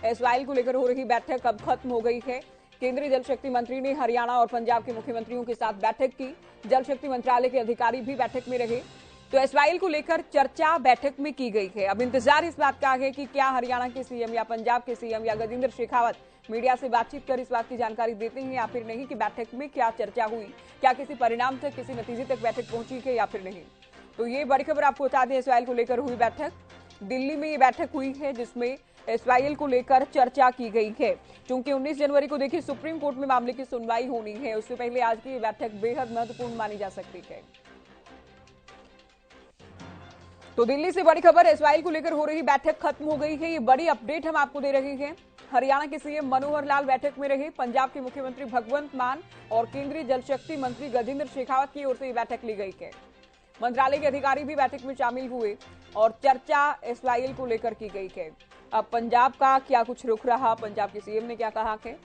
एसवाइल को लेकर हो रही बैठक अब खत्म हो गई है। केंद्रीय जल शक्ति मंत्री ने हरियाणा और पंजाब के मुख्यमंत्रियों के साथ बैठक की। जल शक्ति मंत्रालय के अधिकारी भी बैठक में रहे। तो एसवाइल को लेकर चर्चा बैठक में की गई है। अब इंतजार इस बात का है कि क्या हरियाणा के सीएम या पंजाब के सीएम या गजेंद्र शेखावत मीडिया से बातचीत कर इस बात की जानकारी देते हैं या फिर नहीं कि बैठक में क्या चर्चा हुई, क्या किसी परिणाम तक, किसी नतीजे तक बैठक पहुंची है या फिर नहीं। तो ये बड़ी खबर आपको बता दें, एसवाइल को लेकर हुई बैठक दिल्ली में ये बैठक हुई है जिसमें एसवाइल को लेकर चर्चा की गई है। क्योंकि 19 जनवरी को देखिए सुप्रीम कोर्ट में मामले की सुनवाई होनी है, उससे पहले आज की ये बैठक बेहद महत्वपूर्ण मानी जा सकती है। तो दिल्ली से बड़ी खबर, एसवाइल को लेकर हो रही बैठक खत्म हो गई है। ये बड़ी अपडेट हम आपको दे रहे हैं। हरियाणा के सीएम मनोहर लाल बैठक में रहे। पंजाब के मुख्यमंत्री भगवंत मान और केंद्रीय जल शक्ति मंत्री गजेंद्र शेखावत की ओर से ये बैठक ली गई है। मंत्रालय के अधिकारी भी बैठक में शामिल हुए और चर्चा एसवाइल को लेकर की गई है। अब पंजाब का क्या कुछ रुख रहा, पंजाब के सीएम ने क्या कहा है,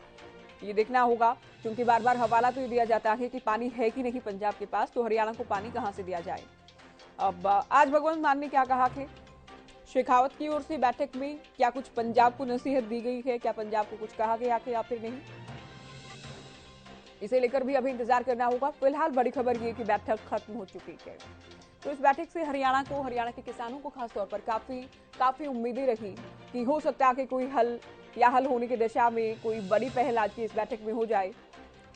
ये देखना होगा। क्योंकि बार बार हवाला तो ये दिया जाता है कि पानी है कि नहीं पंजाब के पास, तो हरियाणा को पानी कहां से दिया जाए। अब आज भगवंत मान ने क्या कहा है, शेखावत की ओर से बैठक में क्या कुछ पंजाब को नसीहत दी गई है, क्या पंजाब को कुछ कहा गया है या फिर नहीं, इसे लेकर भी अभी इंतजार करना होगा। फिलहाल बड़ी खबर ये कि बैठक खत्म हो चुकी है। तो इस बैठक से हरियाणा के किसानों को खासतौर पर काफी उम्मीदें रही कि हो सकता है कि कोई हल होने की दिशा में कोई बड़ी पहल आज की इस बैठक में हो जाए।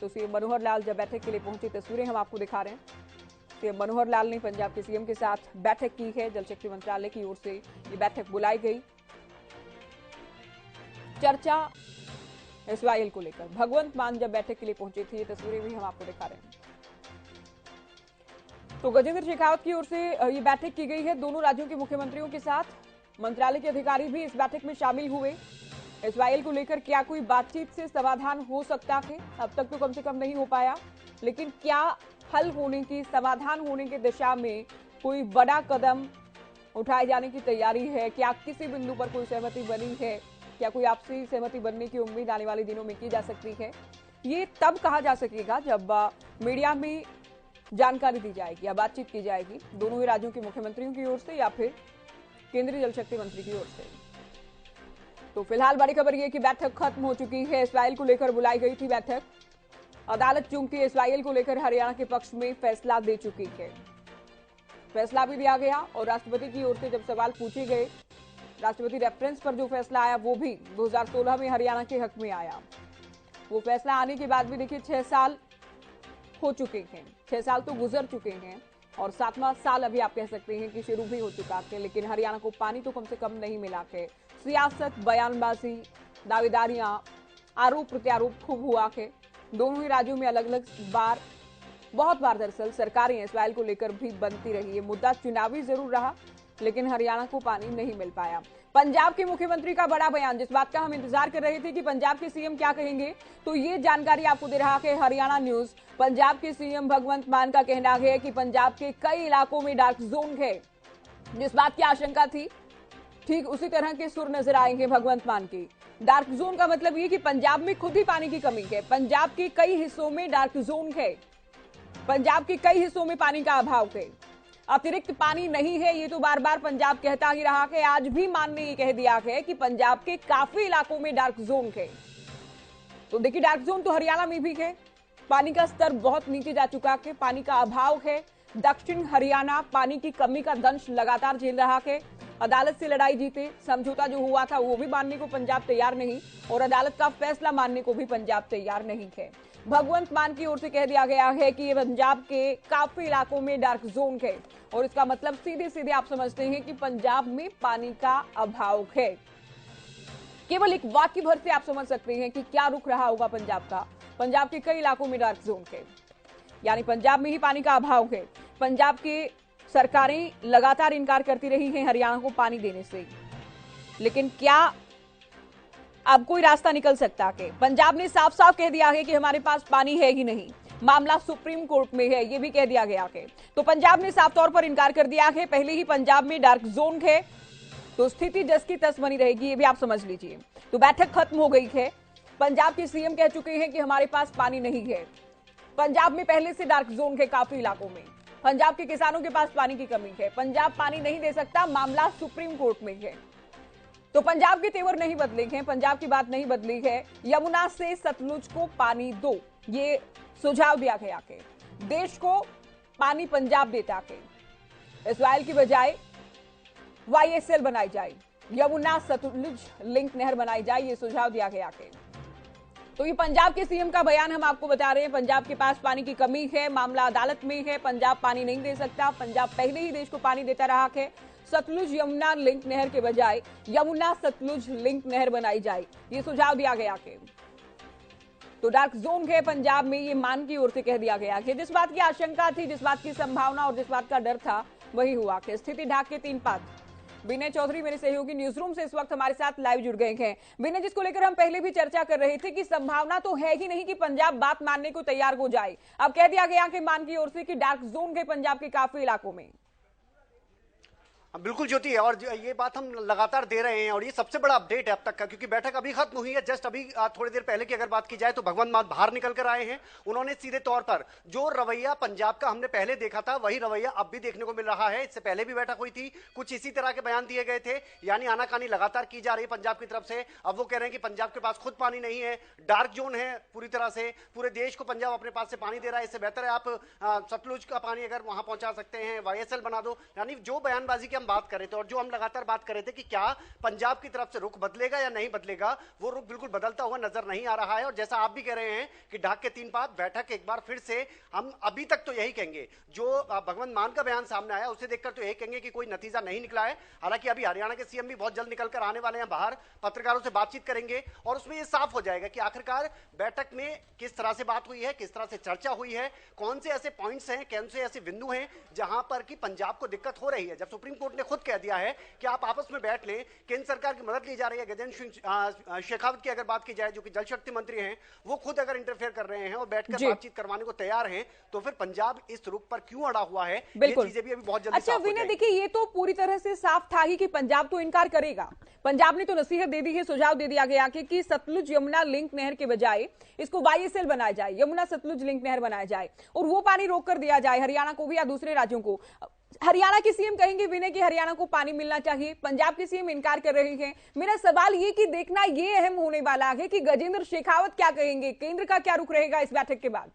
तो सीएम मनोहर लाल जब बैठक के लिए पहुंचे, तस्वीरें हम आपको दिखा रहे हैं। सीएम मनोहर लाल ने पंजाब के सीएम के साथ बैठक की है। जल शक्ति मंत्रालय की ओर से ये बैठक बुलाई गई। चर्चा एसवाइल को लेकर भगवंत मान जब बैठक के लिए पहुंचे थे, ये तस्वीरें भी हम आपको दिखा रहे हैं। तो गजेंद्र शेखावत की ओर से ये बैठक की गई है दोनों राज्यों के मुख्यमंत्रियों के साथ। मंत्रालय के अधिकारी भी इस बैठक में शामिल हुए। एसवाइल को लेकर क्या कोई बातचीत से समाधान हो सकता है, अब तक तो कम से कम नहीं हो पाया, लेकिन क्या हल होने की, समाधान होने की दिशा में कोई बड़ा कदम उठाए जाने की तैयारी है, क्या किसी बिंदु पर कोई सहमति बनी है, क्या कोई आपसी सहमति बनने की उम्मीद आने वाले दिनों में की जा सकती है। ये तब कहा जा सकेगा जब मीडिया में जानकारी दी जाएगी या बातचीत की जाएगी दोनों ही राज्यों के मुख्यमंत्रियों की ओर से या फिर केंद्रीय जल शक्ति मंत्री की ओर से। तो फिलहाल बड़ी खबर यह कि बैठक खत्म हो चुकी है। एसवाइल को लेकर बुलाई गई थी बैठक। अदालत चूंकि एसवाइल को लेकर हरियाणा के पक्ष में फैसला दे चुकी है, फैसला भी दिया गया और राष्ट्रपति की ओर से जब सवाल पूछे गए, राष्ट्रपति रेफरेंस पर जो फैसला आया वो भी 2016 में हरियाणा के हक में आया। वो फैसला आने के बाद भी देखिए 6 साल हो चुके हैं, 6 साल तो गुजर चुके हैं और 7वां साल अभी आप कह सकते हैं कि शुरू भी हो चुका है, लेकिन हरियाणा को पानी तो कम से कम नहीं मिला है। सियासत, बयानबाजी, दावेदारियां, आरोप प्रत्यारोप खूब हुआ है। दोनों ही राज्यों में अलग अलग बहुत बार दरअसल सरकारें एसवाइल को लेकर भी बनती रही। ये मुद्दा चुनावी जरूर रहा, लेकिन हरियाणा को पानी नहीं मिल पाया। पंजाब के मुख्यमंत्री का बड़ा बयान, जिस बात का हम इंतजार कर रहे थे कि पंजाब के सीएम क्या कहेंगे, तो ये जानकारी आपको दे रहा है हरियाणा न्यूज। पंजाब के सीएम भगवंत मान का कहना है कि पंजाब के कई इलाकों में डार्क जोन है। जिस बात की आशंका थी, ठीक उसी तरह के सुर नजर आएंगे भगवंत मान की। डार्क जोन का मतलब ये कि पंजाब में खुद ही पानी की कमी है। पंजाब के कई हिस्सों में डार्क जोन है, पंजाब के कई हिस्सों में पानी का अभाव है, अतिरिक्त पानी नहीं है। ये तो बार बार पंजाब कहता ही रहा है। आज भी मान ने ये कह दिया है कि पंजाब के काफी इलाकों में डार्क जोन है। तो देखिए, डार्क जोन तो हरियाणा में भी है। पानी का स्तर बहुत नीचे जा चुका है, पानी का अभाव है। दक्षिण हरियाणा पानी की कमी का दंश लगातार झेल रहा है। अदालत से लड़ाई जीते, समझौता जो हुआ था वो भी मानने को पंजाब तैयार नहीं और अदालत का फैसला मानने को भी पंजाब तैयार नहीं है। भगवंत मान की ओर से कह दिया गया है कि ये पंजाब के काफी इलाकों में डार्क जोन है और इसका मतलब सीधे सीधे आप समझते हैं कि पंजाब में पानी का अभाव है। केवल एक वाक्य भर से आप समझ सकते हैं कि क्या रुख रहा होगा पंजाब का। पंजाब के कई इलाकों में डार्क जोन है, यानी पंजाब में ही पानी का अभाव है। पंजाब के सरकारें लगातार इनकार करती रही हैं हरियाणा को पानी देने से, लेकिन क्या अब कोई रास्ता निकल सकता है? पंजाब ने साफ साफ कह दिया है कि हमारे पास पानी है ही नहीं, मामला सुप्रीम कोर्ट में है, ये भी कह दिया गया है। तो पंजाब ने साफ तौर पर इनकार कर दिया है। पहले ही पंजाब में डार्क जोन है, तो स्थिति जस की तस बनी रहेगी, ये भी आप समझ लीजिए। तो बैठक खत्म हो गई है। पंजाब के सीएम कह चुके हैं कि हमारे पास पानी नहीं है। पंजाब में पहले से डार्क जोन है काफी इलाकों में। पंजाब के किसानों के पास पानी की कमी है। पंजाब पानी नहीं दे सकता, मामला सुप्रीम कोर्ट में है। तो पंजाब के तेवर नहीं बदले हैं, पंजाब की बात नहीं बदली है। यमुना से सतलुज को पानी दो, ये सुझाव दिया गया कि देश को पानी पंजाब देता के इजराइल की बजाय YSL बनाई जाए, यमुना सतलुज लिंक नहर बनाई जाए, ये सुझाव दिया गया कि तो ये पंजाब के सीएम का बयान हम आपको बता रहे हैं। पंजाब के पास पानी की कमी है, मामला अदालत में है, पंजाब पानी नहीं दे सकता। पंजाब पहले ही देश को पानी देता रहा है। सतलुज यमुना लिंक नहर के बजाय यमुना सतलुज लिंक नहर बनाई जाए, ये सुझाव दिया गया कि तो डार्क जोन है पंजाब में, ये मान की ओर से कह दिया गया कि जिस बात की आशंका थी, जिस बात की संभावना और जिस बात का डर था, वही हुआ कि स्थिति ढाक के 3 पात। विनय चौधरी मेरे सहयोगी न्यूज रूम से इस वक्त हमारे साथ लाइव जुड़ गए हैं। विनय, जिसको लेकर हम पहले भी चर्चा कर रहे थे कि संभावना तो है ही नहीं कि पंजाब बात मानने को तैयार हो जाए, अब कह दिया गया कि मान की ओर से कि डार्क जोन है पंजाब के काफी इलाकों में। बिल्कुल ज्योति, और ये बात हम लगातार दे रहे हैं और ये सबसे बड़ा अपडेट है अब तक का, क्योंकि बैठक अभी खत्म हुई है। जस्ट अभी थोड़ी देर पहले की अगर बात की जाए तो भगवंत मान बाहर निकल कर आए हैं। उन्होंने सीधे तौर पर जो रवैया पंजाब का हमने पहले देखा था, वही रवैया अब भी देखने को मिल रहा है। इससे पहले भी बैठक हुई थी, कुछ इसी तरह के बयान दिए गए थे, यानी आनाकानी लगातार की जा रही है पंजाब की तरफ से। अब वो कह रहे हैं कि पंजाब के पास खुद पानी नहीं है, डार्क जोन है पूरी तरह से, पूरे देश को पंजाब अपने पास से पानी दे रहा है। इससे बेहतर है आप सतलुज का पानी अगर वहां पहुंचा सकते हैं, YSL बना दो। यानी जो बयानबाजी की हम बात कर रहे थे और जो हम लगातार बात कर रहे थे कि क्या पंजाब की तरफ से रुख बदलेगा या नहीं बदलेगा, वो रुख बिल्कुल बदलता हुआ नजर नहीं आ रहा है। और जैसा आप भी कह रहे हैं कि ढाक के 3 पात बैठक, एक बार फिर से हम अभी तक तो यही कहेंगे, जो भगवंत मान का बयान सामने आया उसे देखकर तो यही कहेंगे कि कोई नतीजा नहीं निकला है। हालांकि अभी हरियाणा के सीएम भी बहुत जल्द निकल कर आने वाले हैं बाहर, पत्रकारों से बातचीत करेंगे और उसमें यह साफ हो जाएगा कि आखिरकार बैठक में किस तरह से बात हुई है, किस तरह से चर्चा हुई है, कौन से ऐसे पॉइंट्स हैं, कौन से ऐसे बिंदु हैं जहां पर कि पंजाब को दिक्कत हो रही है। जब सुप्रीम कोर्ट ने खुद कह दिया है कि आप आपस में बैठ लें, केंद्र सरकार की मदद ली जा रही है। गजेंद्र सिंह शेखावत की अगर बात की जाए, जो कि जल शक्ति मंत्री हैं, वो खुद अगर इंटरफेयर कर रहे हैं और बैठकर बातचीत करवाने को तैयार हैं, तो फिर पंजाब इस रुख पर क्यों अड़ा हुआ है, ये चीजें भी अभी बहुत जल्दी अच्छा विनय, देखिए ये तो पूरी तरह से साफ था ही कि पंजाब तो इनकार करेगा। पंजाब ने तो नसीहत दे दी है, सुझाव दे दिया गया कि सतलुज यमुना लिंक नहर के बजाय इसको YSL बनाया जाए, यमुना सतलुज लिंक नहर बनाया जाए और वो पानी रोक कर दिया जाए हरियाणा को भी या दूसरे राज्यों को। हरियाणा के सीएम कहेंगे विनय कि हरियाणा को पानी मिलना चाहिए, पंजाब के सीएम इनकार कर रहे हैं। मेरा सवाल ये कि देखना ये अहम होने वाला है कि गजेंद्र शेखावत क्या कहेंगे, केंद्र का क्या रुख रहेगा इस बैठक के बाद।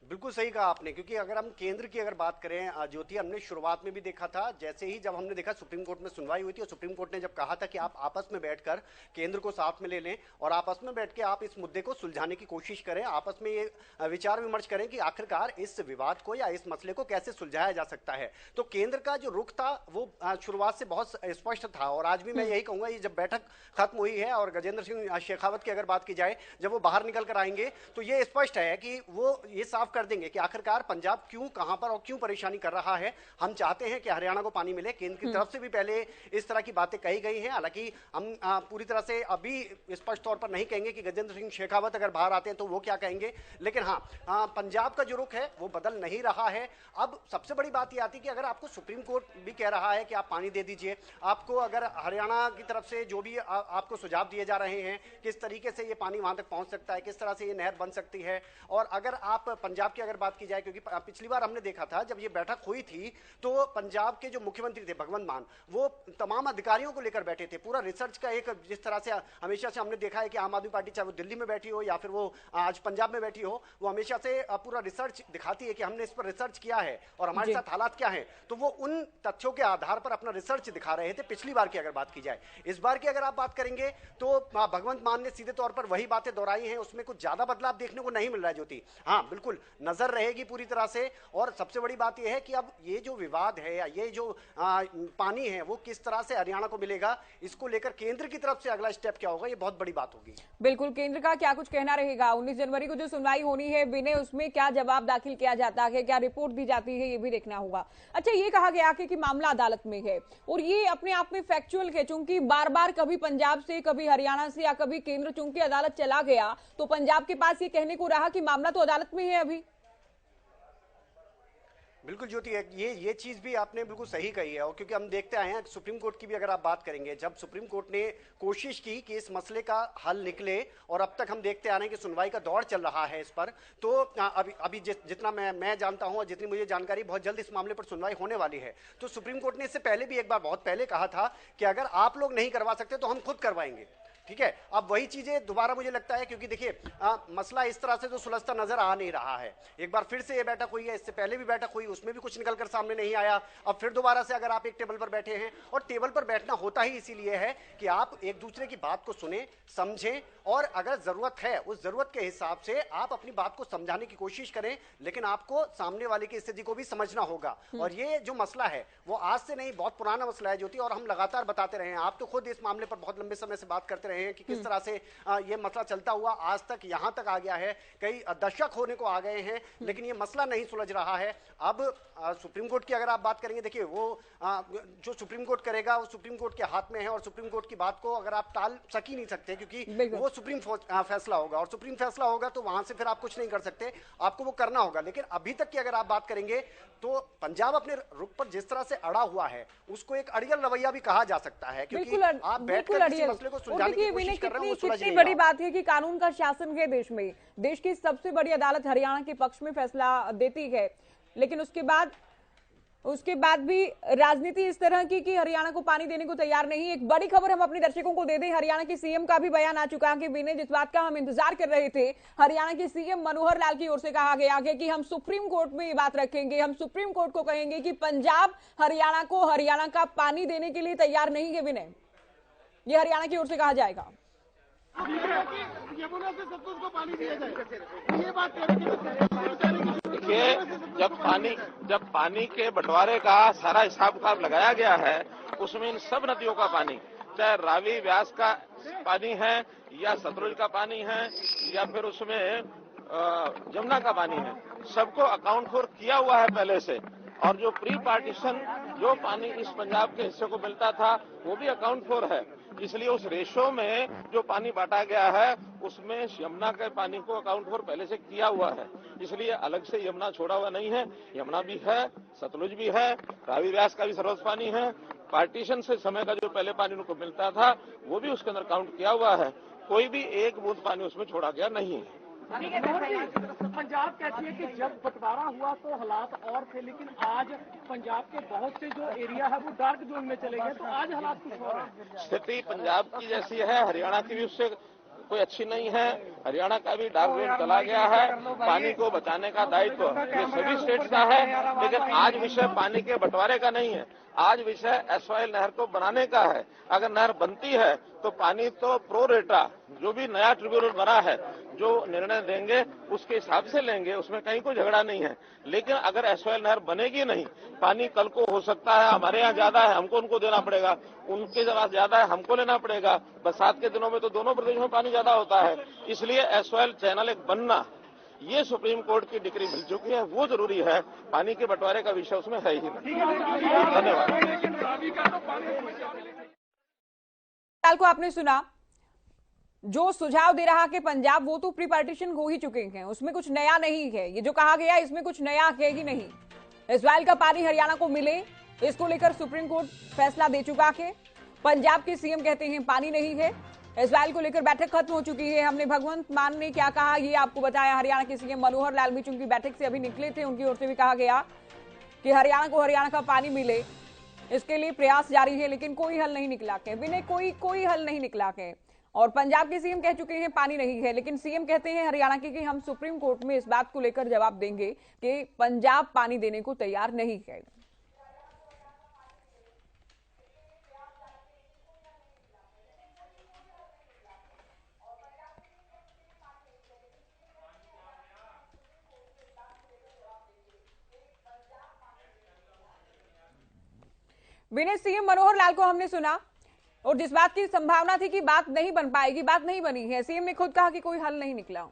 बिल्कुल सही कहा आपने, क्योंकि अगर हम केंद्र की अगर बात करें ज्योति, हमने शुरुआत में भी देखा था, जैसे ही जब हमने देखा सुप्रीम कोर्ट में सुनवाई हुई थी और सुप्रीम कोर्ट ने जब कहा था कि आप आपस में बैठकर केंद्र को साथ में ले लें और आपस में बैठ के आप इस मुद्दे को सुलझाने की कोशिश करें, आपस में ये विचार विमर्श करें कि आखिरकार इस विवाद को या इस मसले को कैसे सुलझाया जा सकता है। तो केंद्र का जो रुख था वो शुरुआत से बहुत स्पष्ट था और आज भी मैं यही कहूंगा, ये जब बैठक खत्म हुई है और गजेंद्र सिंह शेखावत की अगर बात की जाए, जब वो बाहर निकल कर आएंगे तो ये स्पष्ट है कि वो ये साफ कर देंगे कि आखिरकार पंजाब क्यों, कहां पर और क्यों परेशानी कर रहा है। हम चाहते हैं कि हरियाणा को पानी मिले, केंद्र की तरफ से भी पहले इस तरह की बातें कही गई हैं। हालांकि हम पूरी तरह से अभी स्पष्ट तौर पर नहीं कहेंगे कि गजेंद्र सिंह शेखावत अगर बाहर आते हैं तो वो क्या कहेंगे, लेकिन हाँ पंजाब का जो रुख है वो बदल नहीं रहा है। अब सबसे बड़ी बात यह आती है कि अगर आपको सुप्रीम कोर्ट भी कह रहा है कि आप पानी दे दीजिए, आपको अगर हरियाणा की तरफ से जो भी आपको सुझाव दिए जा रहे हैं, किस तरीके से ये पानी वहां तक पहुंच सकता है, किस तरह से ये नहर बन सकती है, और अगर आप पंजाब की अगर बात की जाए, क्योंकि पिछली बार हमने देखा था जब ये बैठक हुई थी तो पंजाब के जो मुख्यमंत्री थे भगवंत मान, वो तमाम अधिकारियों को लेकर बैठे थे। पूरा रिसर्च का एक, जिस तरह से हमेशा से हमने देखा है कि आम आदमी पार्टी चाहे वो दिल्ली में बैठी हो या फिर वो आज पंजाब में बैठी हो, वो हमेशा से पूरा रिसर्च दिखाती है कि हमने इस पर रिसर्च किया है और हमारे साथ हालात क्या है। तो वो उन तथ्यों के आधार पर अपना रिसर्च दिखा रहे थे पिछली बार की अगर बात की जाए। इस बार की अगर आप बात करेंगे तो भगवंत मान ने सीधे तौर पर वही बातें दोहराई हैं, उसमें कुछ ज्यादा बदलाव देखने को नहीं मिल रहा है ज्योति। हाँ बिल्कुल नजर रहेगी पूरी तरह से, और सबसे बड़ी बात यह है कि अब ये जो विवाद है या ये जो पानी है वो किस तरह से हरियाणा को मिलेगा, इसको लेकर केंद्र की तरफ से अगला स्टेप क्या होगा, ये बहुत बड़ी बात होगी। बिल्कुल, केंद्र का क्या कुछ कहना रहेगा। 19 जनवरी को जो सुनवाई होनी है विनय, उसमें क्या जवाब दाखिल किया जाता है, क्या रिपोर्ट दी जाती है, ये भी देखना होगा। अच्छा, ये कहा गया कि मामला अदालत में है और ये अपने आप में फैक्चुअल है, चूंकि बार बार कभी पंजाब से, कभी हरियाणा से या कभी केंद्र चूंकि अदालत चला गया, तो पंजाब के पास ये कहने को रहा कि मामला तो अदालत में है अभी। बिल्कुल ज्योति, ये चीज भी आपने बिल्कुल सही कही है। और क्योंकि हम देखते आए हैं सुप्रीम कोर्ट की भी अगर आप बात करेंगे, जब सुप्रीम कोर्ट ने कोशिश की कि इस मसले का हल निकले, और अब तक हम देखते आ रहे हैं कि सुनवाई का दौर चल रहा है इस पर, तो अभी जितना मैं जानता हूं और जितनी मुझे जानकारी, बहुत जल्द इस मामले पर सुनवाई होने वाली है। तो सुप्रीम कोर्ट ने इससे पहले भी एक बार बहुत पहले कहा था कि अगर आप लोग नहीं करवा सकते तो हम खुद करवाएंगे। ठीक है, अब वही चीजें दोबारा मुझे लगता है, क्योंकि देखिए मसला इस तरह से तो सुलझता नजर आ नहीं रहा है। एक बार फिर से ये बैठक हुई है, इससे पहले भी बैठक हुई, उसमें भी कुछ निकलकर सामने नहीं आया। अब फिर दोबारा से अगर आप एक टेबल पर बैठे हैं, और टेबल पर बैठना होता ही इसीलिए है कि आप एक दूसरे की बात को सुने, समझें, और अगर जरूरत है उस जरूरत के हिसाब से आप अपनी बात को समझाने की कोशिश करें, लेकिन आपको सामने वाले की स्थिति को भी समझना होगा। और ये जो मसला है वो आज से नहीं, बहुत पुराना मसला है ज्योति, और हम लगातार बताते रहे हैं। आप तो खुद इस मामले पर बहुत लंबे समय से बात करते रहे हैं कि किस तरह से ये मसला चलता हुआ आज तक यहां तक आ गया है, कई दशक होने को आ गए हैं, लेकिन ये मसला नहीं सुलझ रहा है। अब सुप्रीम कोर्ट की अगर आप बात करेंगे, देखिए वो जो सुप्रीम कोर्ट करेगा वो सुप्रीम कोर्ट के हाथ में है, और सुप्रीम कोर्ट की बात को अगर आप टाल सक ही नहीं सकते, क्योंकि वो सुप्रीम फैसला होगा, और सुप्रीम फैसला होगा तो वहां से फिर आप कुछ नहीं कर सकते, आपको वो करना होगा। लेकिन अभी तक की अगर आप बात करेंगे तो पंजाब अपने रुख पर जिस तरह से अड़ा हुआ है, उसको एक अड़ियल रवैया भी कहा जा सकता है, क्योंकि आप बैठकर किसी मसले को सुलझाने की कोशिश कर रहे हैं, वो सुलझ नहीं बड़ी बात है कि कानून का शासन है देश में, देश की सबसे बड़ी अदालत हरियाणा के पक्ष में फैसला देती है, लेकिन उसके बाद भी राजनीति इस तरह की कि हरियाणा को पानी देने को तैयार नहीं। एक बड़ी खबर हम अपने दर्शकों को दे दें, हरियाणा के सीएम का भी बयान आ चुका है कि विनय, जिस बात का हम इंतजार कर रहे थे, हरियाणा के सीएम मनोहर लाल की ओर से कहा गया है कि हम सुप्रीम कोर्ट में ये बात रखेंगे, हम सुप्रीम कोर्ट को कहेंगे कि पंजाब हरियाणा को हरियाणा का पानी देने के लिए तैयार नहीं है। विनय, ये हरियाणा की ओर से कहा जाएगा। यमुना से सतलुज को पानी दिया जाए, ये बात देखिए, जब पानी के बंटवारे का सारा हिसाब किताब लगाया गया है, उसमें इन सब नदियों का पानी, चाहे रावी व्यास का पानी है या सतलुज का पानी है या फिर उसमें जमुना का पानी है, सबको अकाउंट फॉर किया हुआ है पहले से। और जो प्री पार्टीशन जो पानी इस पंजाब के हिस्से को मिलता था वो भी अकाउंट फॉर है। इसलिए उस रेशो में जो पानी बांटा गया है उसमें यमुना के पानी को अकाउंट फॉर पहले से किया हुआ है, इसलिए अलग से यमुना छोड़ा हुआ नहीं है। यमुना भी है, सतलुज भी है, रावी व्यास का भी सर्वोच्च पानी है। पार्टीशन से समय का जो पहले पानी उनको मिलता था वो भी उसके अंदर काउंट किया हुआ है, कोई भी एक बूंद पानी उसमें छोड़ा गया नहीं है। पंजाब कहती है कि जब बंटवारा हुआ तो हालात और थे, लेकिन आज पंजाब के बहुत से जो एरिया है वो डार्क जोन में चले गए, तो आज हालात कुछ हो रहे हैं। स्थिति पंजाब की जैसी है, हरियाणा की भी उससे कोई अच्छी नहीं है। हरियाणा का भी डार्क जोन चला गया है। पानी को बचाने का दायित्व ये सभी स्टेट्स का है, लेकिन आज विषय पानी के बंटवारे का नहीं है, आज विषय एसवाइएल नहर को बनाने का है। अगर नहर बनती है तो पानी तो प्रो रेटा जो भी नया ट्रिब्यूनल बना है जो निर्णय देंगे उसके हिसाब से लेंगे, उसमें कहीं कोई झगड़ा नहीं है। लेकिन अगर एसवाइएल नहर बनेगी नहीं, पानी कल को हो सकता है हमारे यहाँ ज्यादा है हमको उनको देना पड़ेगा, उनके पास ज्यादा है हमको लेना पड़ेगा। बरसात के दिनों में तो दोनों प्रदेशों में पानी ज्यादा होता है, इसलिए एसवाइएल चैनल एक बनना ये सुप्रीम कोर्ट की डिग्री मिल चुकी है, वो जरूरी है। पानी के बंटवारे का विषय उसमें है ही नहीं। धन्यवाद। को आपने सुना जो सुझाव दे रहा कि पंजाब, वो तो प्री पार्टीशन हो ही चुके हैं, उसमें कुछ नया नहीं है। ये जो कहा गया इसमें कुछ नया है ही नहीं। इजराइल का पानी हरियाणा को मिले, इसको लेकर सुप्रीम कोर्ट फैसला दे चुका है। पंजाब के सीएम कहते हैं पानी नहीं है। इजराइल को लेकर बैठक खत्म हो चुकी है। हमने भगवंत मान ने क्या कहा ये आपको बताया। हरियाणा के सीएम मनोहर लाल भी चूंकि बैठक से अभी निकले थे, उनकी ओर से भी कहा गया कि हरियाणा को हरियाणा का पानी मिले, इसके लिए प्रयास जारी है, लेकिन कोई हल नहीं निकला के विनय, कोई हल नहीं निकला के। और पंजाब के सीएम कह चुके हैं पानी नहीं है, लेकिन सीएम कहते हैं हरियाणा के कि हम सुप्रीम कोर्ट में इस बात को लेकर जवाब देंगे कि पंजाब पानी देने को तैयार नहीं है। विनय, सीएम मनोहर लाल को हमने सुना और जिस बात की संभावना थी कि बात नहीं बन पाएगी, बात नहीं बनी है। सीएम ने खुद कहा कि कोई हल नहीं निकला।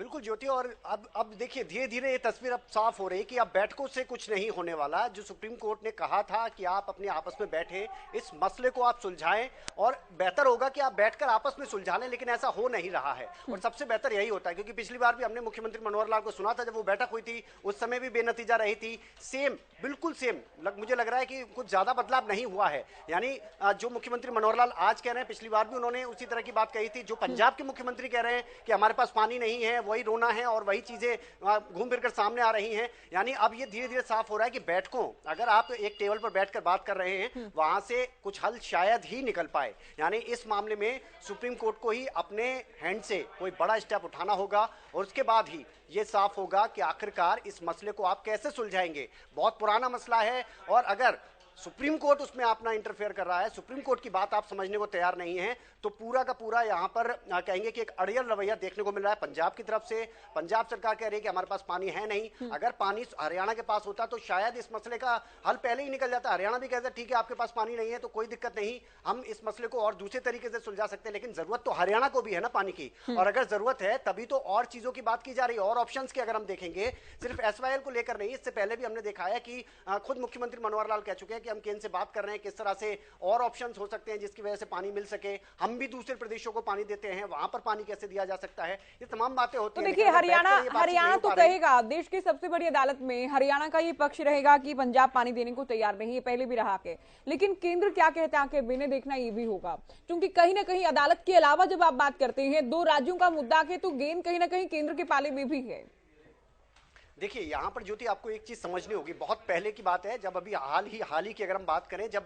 बिल्कुल ज्योति, और अब देखिए धीरे धीरे ये तस्वीर अब साफ हो रही है कि अब बैठकों से कुछ नहीं होने वाला। जो सुप्रीम कोर्ट ने कहा था कि आप अपने आपस में बैठे इस मसले को आप सुलझाएं, और बेहतर होगा कि आप बैठकर आपस में सुलझा लें, लेकिन ऐसा हो नहीं रहा है। और सबसे बेहतर यही होता है, क्योंकि पिछली बार भी हमने मुख्यमंत्री मनोहर लाल को सुना था, जब वो बैठक हुई थी उस समय भी बेनतीजा रही थी। सेम, बिल्कुल सेम मुझे लग रहा है कि कुछ ज्यादा बदलाव नहीं हुआ है। यानी जो मुख्यमंत्री मनोहर लाल आज कह रहे हैं, पिछली बार भी उन्होंने उसी तरह की बात कही थी। जो पंजाब के मुख्यमंत्री कह रहे हैं कि हमारे पास पानी नहीं है, वही रोना है और वही चीजें घूम फिर कर सामने आ रही हैं। यानी अब ये धीरे धीरे साफ हो रहा है कि बैठकों, अगर आप एक टेबल पर बैठकर बात कर रहे हैं, वहां से कुछ हल शायद ही निकल पाए। यानी इस मामले में सुप्रीम कोर्ट को ही अपने हैंड से कोई बड़ा स्टेप उठाना होगा, और उसके बाद ही ये साफ होगा कि आखिरकार इस मसले को आप कैसे सुलझाएंगे। बहुत पुराना मसला है, और अगर सुप्रीम कोर्ट उसमें अपना इंटरफेयर कर रहा है, सुप्रीम कोर्ट की बात आप समझने को तैयार नहीं है, तो पूरा का पूरा यहां पर कहेंगे कि एक अड़ियल रवैया देखने को मिल रहा है पंजाब की तरफ से। पंजाब सरकार कह रही है कि हमारे पास पानी है नहीं। अगर पानी हरियाणा के पास होता तो शायद इस मसले का हल पहले ही निकल जाता। हरियाणा भी कहता है ठीक है आपके पास पानी नहीं है तो कोई दिक्कत नहीं, हम इस मसले को और दूसरे तरीके से सुलझा सकते हैं। लेकिन जरूरत तो हरियाणा को भी है ना पानी की, और अगर जरूरत है तभी तो और चीजों की बात की जा रही है, और ऑप्शन की अगर हम देखेंगे, सिर्फ SYL को लेकर नहीं, इससे पहले भी हमने देखा है कि खुद मुख्यमंत्री मनोहर लाल कह चुके हैं कि हम केंद्र से बात कर रहे हैं किस तरह से और ऑप्शंस हो सकते हैं जिसकी वजह से पानी मिल सके। हम भी दूसरे प्रदेशों को पानी देते हैं, वहां पर पानी कैसे दिया जा सकता है, ये तमाम बातें होती हैं। देखिए हरियाणा तो कहेगा, देश की सबसे बड़ी अदालत में हरियाणा का ये पक्ष रहेगा कि पंजाब पानी देने को तैयार नहीं है, पहले भी रहा के। लेकिन केंद्र क्या कहता है कि बिना देखना ये भी होगा, क्योंकि कहीं ना कहीं अदालत के अलावा जब आप बात करते हैं दो राज्यों का मुद्दा के, तो गेंद कहीं ना कहीं केंद्र के पाले में भी है। देखिए यहां पर ज्योति आपको एक चीज समझनी होगी, बहुत पहले की बात है, जब अभी हाल ही की अगर हम बात करें, जब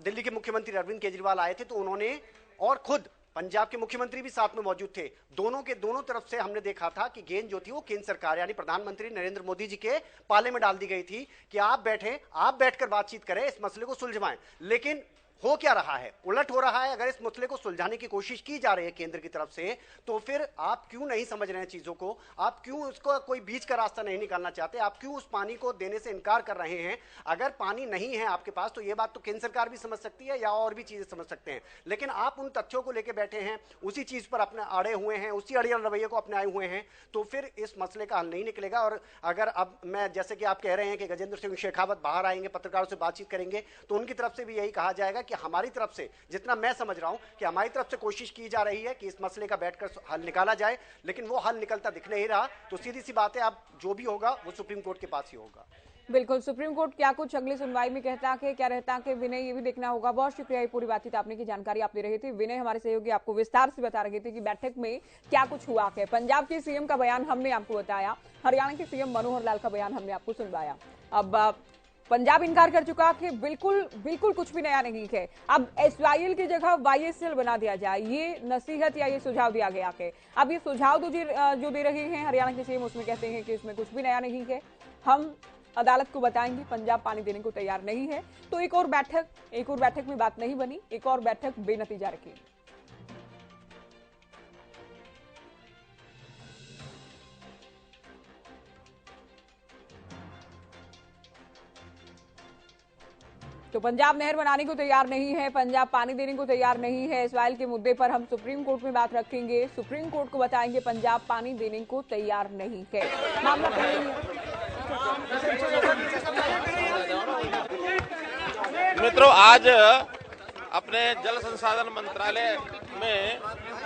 दिल्ली के मुख्यमंत्री अरविंद केजरीवाल आए थे तो उन्होंने, और खुद पंजाब के मुख्यमंत्री भी साथ में मौजूद थे, दोनों तरफ से हमने देखा था कि गेंद जो थी वो केंद्र सरकार यानी प्रधानमंत्री नरेंद्र मोदी जी के पाले में डाल दी गई थी कि आप बैठकर बातचीत करें, इस मसले को सुलझाएं। लेकिन हो क्या रहा है, उलट हो रहा है। अगर इस मसले को सुलझाने की कोशिश की जा रही है केंद्र की तरफ से, तो फिर आप क्यों नहीं समझ रहे हैं चीजों को, आप क्यों उसको कोई बीच का रास्ता नहीं निकालना चाहते, आप क्यों उस पानी को देने से इनकार कर रहे हैं। अगर पानी नहीं है आपके पास तो यह बात तो केंद्र सरकार भी समझ सकती है या और भी चीजें समझ सकते हैं, लेकिन आप उन तथ्यों को लेकर बैठे हैं, उसी चीज पर अपने अड़े हुए हैं, उसी अड़ियल रवैये को अपने आए हुए हैं, तो फिर इस मसले का हल नहीं निकलेगा। और अगर अब मैं, जैसे कि आप कह रहे हैं कि गजेंद्र सिंह शेखावत बाहर आएंगे, पत्रकारों से बातचीत करेंगे, तो उनकी तरफ से भी यही कहा जाएगा कि हमारी तरफ से, जितना मैं समझ रहा हूं कि हमारी तरफ से कोशिश की जा रही है कि इस मसले का बैठकर हल निकाला जाए, लेकिन वो हल निकलता दिख नहीं रहा। तो सीधी सी बात है, अब जो भी होगा वो सुप्रीम कोर्ट के पास ही होगा। बिल्कुल, सुप्रीम कोर्ट क्या कुछ अगली सुनवाई में कहता है, क्या रहता है कि विनय, ये भी देखना होगा। बहुत शुक्रिया, ये पूरी बातचीत आपने की जानकारी आप दे रहे थे। विनय हमारे सहयोगी आपको विस्तार से बता रहे थे कि बैठक में क्या कुछ हुआ है। पंजाब के सीएम का बयान हमने आपको बताया, हरियाणा के सीएम मनोहर लाल का बयान हमने आपको सुनवाया। अब पंजाब इनकार कर चुका कि बिल्कुल कुछ भी नया नहीं है। अब SYL की जगह YSL बना दिया जाए, ये नसीहत या ये सुझाव दिया गया है। अब ये सुझाव जो दे रहे हैं हरियाणा के सीएम, उसमें कहते हैं कि इसमें कुछ भी नया नहीं है, हम अदालत को बताएंगे पंजाब पानी देने को तैयार नहीं है। तो एक और बैठक में बात नहीं बनी, एक और बैठक बेनतीजा रखी। तो पंजाब नहर बनाने को तैयार नहीं है, पंजाब पानी देने को तैयार नहीं है। SYL के मुद्दे पर हम सुप्रीम कोर्ट में बात रखेंगे, सुप्रीम कोर्ट को बताएंगे पंजाब पानी देने को तैयार नहीं है। मामला मित्रों, आज अपने जल संसाधन मंत्रालय में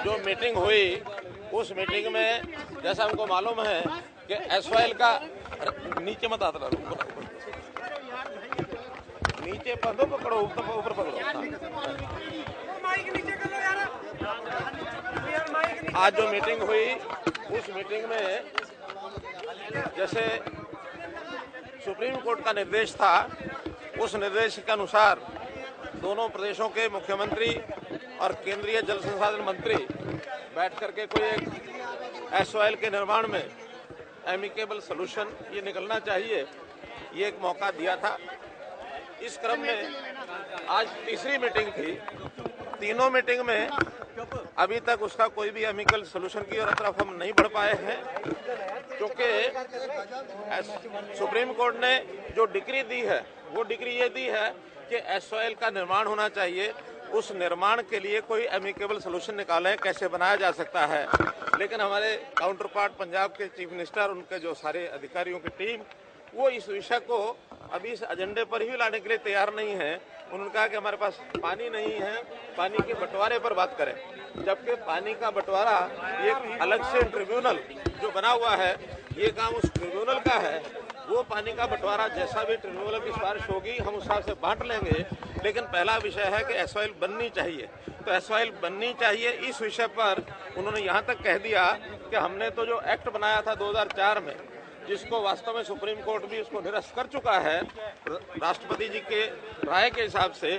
जो मीटिंग हुई, उस मीटिंग में जैसा हमको मालूम है कि SYL का, नीचे मत आता, नीचे पकड़ो, ऊपर पकड़ो। आज जो मीटिंग हुई, उस मीटिंग में जैसे सुप्रीम कोर्ट का निर्देश था, उस निर्देश के अनुसार दोनों प्रदेशों के मुख्यमंत्री और केंद्रीय जल संसाधन मंत्री बैठ करके कोई एक SYL के निर्माण में एमिकेबल सॉल्यूशन ये निकलना चाहिए, ये एक मौका दिया था। इस क्रम में आज तीसरी मीटिंग थी। तीनों मीटिंग में अभी तक उसका कोई भी एमिकल सॉल्यूशन की तरफ हम नहीं बढ़ पाए हैं, क्योंकि सुप्रीम कोर्ट ने जो डिक्री दी है, वो डिक्री ये दी है कि SYL का निर्माण होना चाहिए उस निर्माण के लिए कोई एमिकेबल सोल्यूशन निकालें, कैसे बनाया जा सकता है। लेकिन हमारे काउंटर पार्ट पंजाब के चीफ मिनिस्टर, उनके जो सारे अधिकारियों की टीम, वो इस विषय को अभी इस एजेंडे पर ही लाने के लिए तैयार नहीं है। उन्होंने कहा कि हमारे पास पानी नहीं है, पानी के बंटवारे पर बात करें। जबकि पानी का बंटवारा एक अलग से ट्रिब्यूनल जो बना हुआ है, ये काम उस ट्रिब्यूनल का है। वो पानी का बंटवारा जैसा भी ट्रिब्यूनल की सिफारिश होगी हम उस हिसाब से बांट लेंगे। लेकिन पहला विषय है कि एसवाइल बननी चाहिए, तो एसवाइल बननी चाहिए। इस विषय पर उन्होंने यहाँ तक कह दिया कि हमने तो जो एक्ट बनाया था 2004 में, जिसको वास्तव में सुप्रीम कोर्ट भी उसको निरस्त कर चुका है राष्ट्रपति जी के राय के हिसाब से,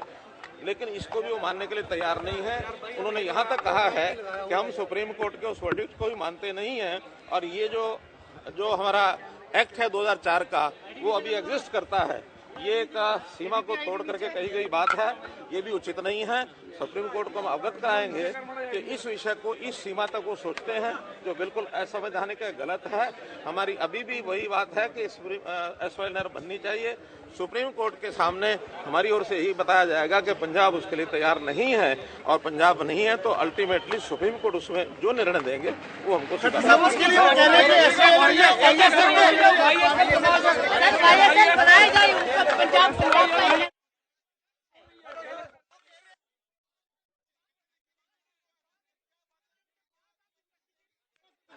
लेकिन इसको भी वो मानने के लिए तैयार नहीं है। उन्होंने यहाँ तक कहा है कि हम सुप्रीम कोर्ट के उस वर्डिक्ट को भी मानते नहीं हैं, और ये जो हमारा एक्ट है 2004 का, वो अभी एग्जिस्ट करता है। ये एक सीमा को तोड़ करके कही गई बात है, ये भी उचित नहीं है। सुप्रीम कोर्ट को हम अवगत कराएंगे कि इस विषय को इस सीमा तक वो सोचते हैं, जो बिल्कुल असंवैधानिक है, गलत है। हमारी अभी भी वही बात है कि एसवाइल नहर बननी चाहिए। सुप्रीम कोर्ट के सामने हमारी ओर से यही बताया जाएगा कि पंजाब उसके लिए तैयार नहीं है, और पंजाब नहीं है तो अल्टीमेटली सुप्रीम कोर्ट उसमें जो निर्णय देंगे वो हमको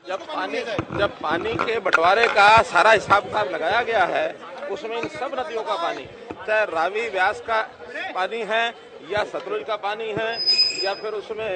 जब पानी के बंटवारे का सारा हिसाब किताब लगाया गया है, उसमें इन सब नदियों का पानी, चाहे रावी व्यास का पानी है या सतलुज का पानी है या फिर उसमें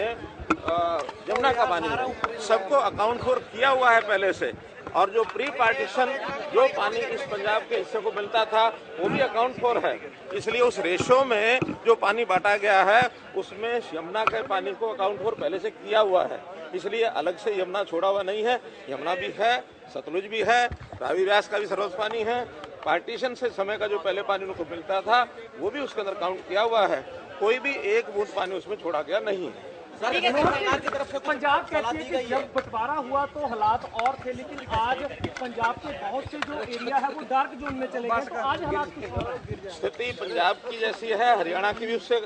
यमुना का पानी है, सबको अकाउंट फॉर किया हुआ है पहले से। और जो प्री पार्टीशन जो पानी इस पंजाब के हिस्से को मिलता था वो भी अकाउंट फॉर है। इसलिए उस रेशो में जो पानी बांटा गया है उसमें यमुना के पानी को अकाउंट फॉर पहले से किया हुआ है। इसलिए अलग से यमुना छोड़ा हुआ नहीं है, यमुना भी है, सतलुज भी है, रावी व्यास का भी सर्वोच्च पानी है। पार्टीशन से समय का जो पहले पानी उनको मिलता था वो भी उसके अंदर काउंट किया हुआ है। कोई भी एक बूंद पानी उसमें छोड़ा गया नहीं है। पंजाब कहती है कि जब बंटवारा हुआ तो हालात और थे, लेकिन आज पंजाब के बहुत से जो एरिया है वो डार्क जोन में चले गए, तो आज हालात कुछ हो रहे हैं। स्थिति पंजाब की जैसी है, हरियाणा की भी उससे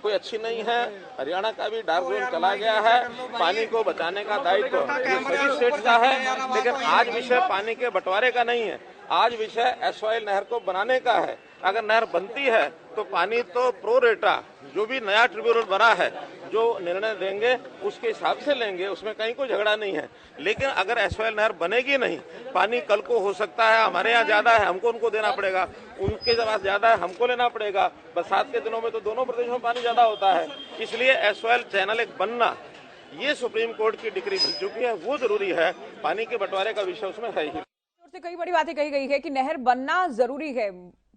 कोई अच्छी नहीं है। हरियाणा का भी डार्क जोन चला गया है। पानी को बचाने का दायित्व ये सभी स्टेट का है, लेकिन आज विषय पानी के बंटवारे का नहीं है, आज विषय एसवाइल नहर को बनाने का है। अगर नहर बनती है तो पानी तो प्रो रेटा जो भी नया ट्रिब्यूनल बना है जो निर्णय देंगे उसके हिसाब से लेंगे, उसमें कहीं कोई झगड़ा नहीं है। लेकिन अगर एसवाइल नहर बनेगी नहीं, पानी कल को हो सकता है हमारे यहाँ ज्यादा है हमको उनको देना पड़ेगा, उनके पास ज्यादा है हमको लेना पड़ेगा। बरसात के दिनों में तो दोनों प्रदेशों में पानी ज्यादा होता है, इसलिए एसवाइल चैनल एक बनना ये सुप्रीम कोर्ट की डिक्री मिल चुकी है, वो जरूरी है। पानी के बंटवारे का विषय उसमें है ही। कई बड़ी बातें कही गई है कि नहर बनना जरूरी है,